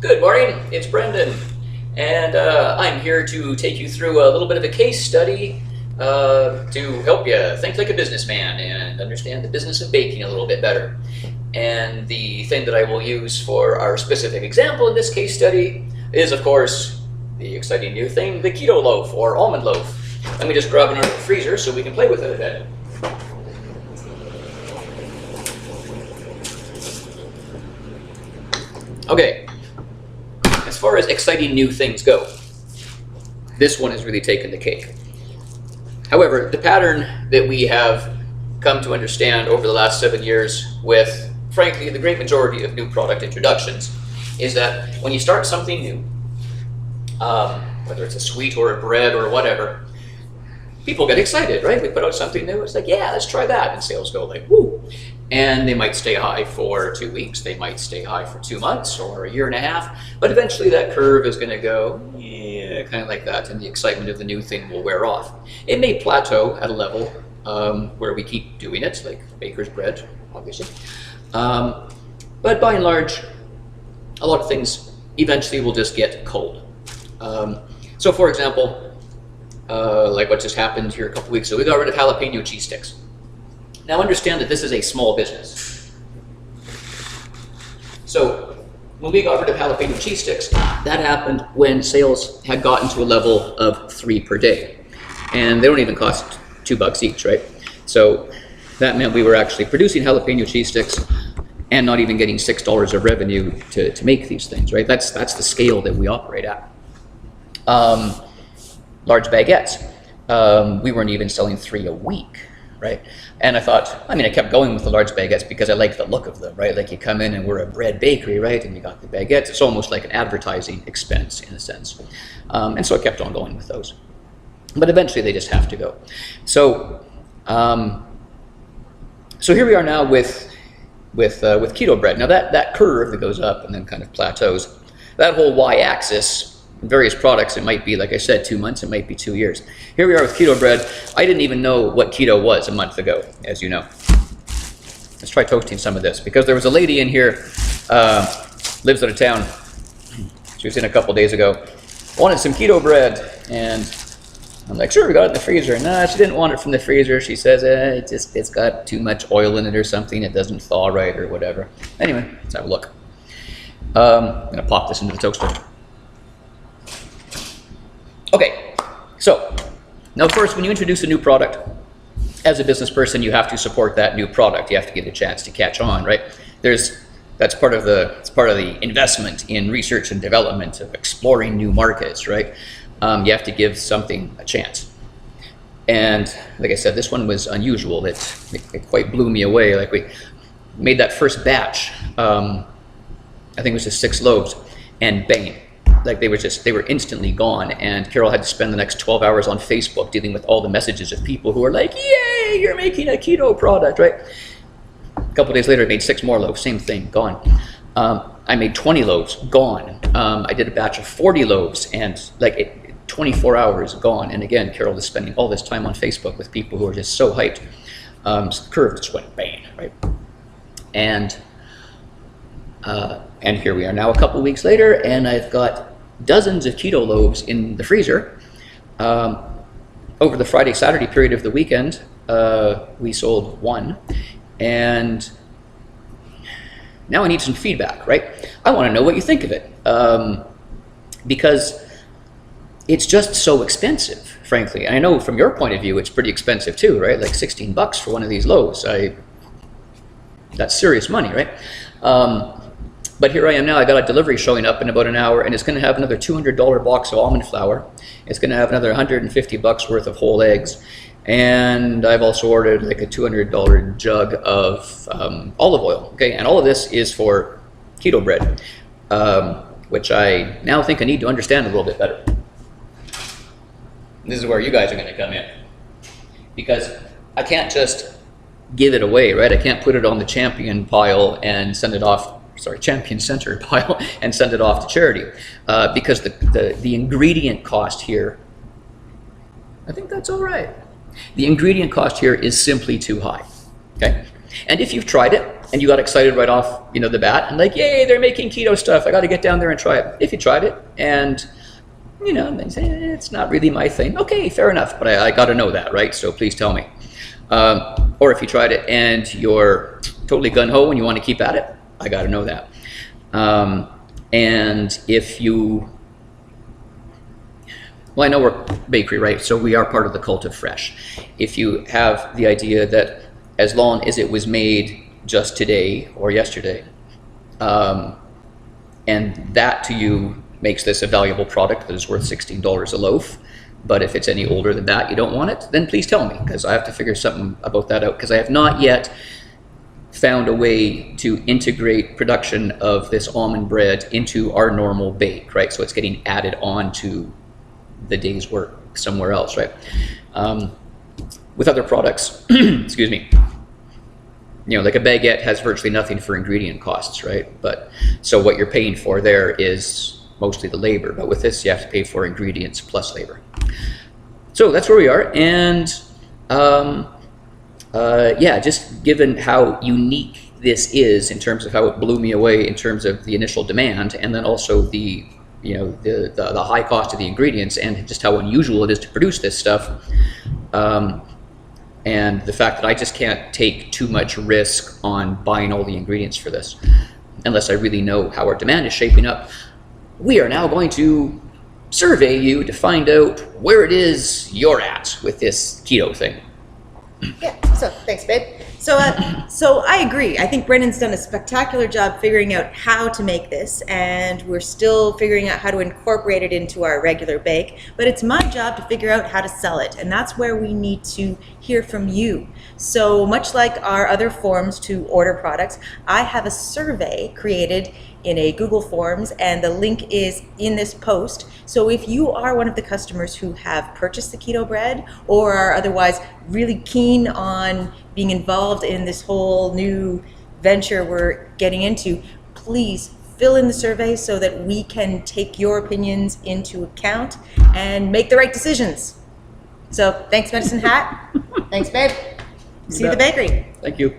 Good morning, it's Brendan, and I'm here to take you through a little bit of a case study to help you think like a businessman and understand the business of baking a little bit better. And the thing that I will use for our specific example in this case study is, of course, the exciting new thing, the keto loaf or almond loaf. Let me just grab it out of the freezer so we can play with it a bit. Okay. As far as exciting new things go, this one has really taken the cake. However, the pattern that we have come to understand over the last 7 years with, frankly, the great majority of new product introductions is that when you start something new, whether it's a sweet or a bread or whatever, people get excited, right? We put out something new, it's like, yeah, let's try that. And sales go like, woo. And they might stay high for 2 weeks, they might stay high for 2 months or a year and a half, but eventually that curve is gonna go, yeah, kind of like that, and the excitement of the new thing will wear off. It may plateau at a level where we keep doing it, like baker's bread, obviously. But by and large, a lot of things eventually will just get cold. So for example, like what just happened here a couple weeks ago, we got rid of jalapeno cheese sticks. Now understand that this is a small business. So when we got rid of jalapeno cheese sticks, that happened when sales had gotten to a level of 3 per day. And they don't even cost $2 each, right? So that meant we were actually producing jalapeno cheese sticks and not even getting $6 of revenue to make these things, right? That's the scale that we operate at. Large baguettes. We weren't even selling 3 a week, right? And I thought, I kept going with the large baguettes because I like the look of them, right? Like you come in and we're a bread bakery, right? And you got the baguettes. It's almost like an advertising expense in a sense. And so I kept on going with those. But eventually they just have to go. So, so here we are now with keto bread. Now that curve that goes up and then kind of plateaus, that whole y-axis, various products, it might be, like I said, 2 months, it might be 2 years. Here we are with keto bread. I didn't even know what keto was a month ago, as you know. Let's try toasting some of this, because there was a lady in here, lives out of town. She was in a couple days ago, wanted some keto bread, and I'm like, sure, we got it in the freezer. No, she didn't want it from the freezer. She says, it's got too much oil in it or something, it doesn't thaw right or whatever. Anyway, let's have a look. I'm gonna pop this into the toaster. Okay, so now first, when you introduce a new product, as a business person, you have to support that new product. You have to give it a chance to catch on, right? That's part of the investment in research and development of exploring new markets, right? You have to give something a chance. And like I said, this one was unusual. It quite blew me away. Like we made that first batch, I think it was just 6 loaves, and bang. Like they were instantly gone, and Carol had to spend the next 12 hours on Facebook dealing with all the messages of people who were like, yay, you're making a keto product, right? A couple days later, I made 6 more loaves, same thing, gone. I made 20 loaves, gone. I did a batch of 40 loaves, and 24 hours, gone. And again, Carol is spending all this time on Facebook with people who are just so hyped. The curve just went bang, right? And here we are now a couple weeks later, and I've got dozens of keto loaves in the freezer. Over the Friday, Saturday period of the weekend, we sold 1, and now I need some feedback, right? I want to know what you think of it, because it's just so expensive, frankly. And I know from your point of view, it's pretty expensive too, right? Like $16 for one of these loaves. That's serious money, right? But here I am now, I got a delivery showing up in about an hour, and it's gonna have another $200 box of almond flour. It's gonna have another $150 worth of whole eggs. And I've also ordered like a $200 jug of olive oil, okay? And all of this is for keto bread, which I now think I need to understand a little bit better. This is where you guys are gonna come in. Because I can't just give it away, right? I can't put it on the champion pile and send it off, champion center pile and send it off to charity, because the ingredient cost here, I think that's all right. The ingredient cost here is simply too high, okay? And if you've tried it, and you got excited right off, the bat, and like, yay, they're making keto stuff. I got to get down there and try it. If you tried it, and they say it's not really my thing. Okay, fair enough, but I got to know that, right? So please tell me. Or if you tried it and you're totally gung-ho and you want to keep at it, I got to know that. And if you, well, I know we're a bakery, right? So we are part of the cult of fresh. If you have the idea that as long as it was made just today or yesterday, and that to you makes this a valuable product that is worth $16 a loaf, but if it's any older than that, you don't want it, then please tell me, because I have to figure something about that out, because I have not yet found a way to integrate production of this almond bread into our normal bake, right? So it's getting added on to the day's work somewhere else, right? With other products, excuse me, like a baguette has virtually nothing for ingredient costs, right? But so what you're paying for there is mostly the labor, but with this you have to pay for ingredients plus labor. So that's where we are, and yeah, just given how unique this is in terms of how it blew me away in terms of the initial demand, and then also the the high cost of the ingredients and just how unusual it is to produce this stuff, and the fact that I just can't take too much risk on buying all the ingredients for this unless I really know how our demand is shaping up. We are now going to survey you to find out where it is you're at with this keto thing. Yeah, so thanks, babe. So I agree. I think Brendan's done a spectacular job figuring out how to make this, and we're still figuring out how to incorporate it into our regular bake, but it's my job to figure out how to sell it, and that's where we need to hear from you. So much like our other forms to order products, I have a survey created in a Google Forms, and the link is in this post. So if you are one of the customers who have purchased the keto bread or are otherwise really keen on being involved in this whole new venture we're getting into, please fill in the survey so that we can take your opinions into account and make the right decisions. So thanks, Medicine Hat. Thanks, babe. See you at the bakery. Thank you.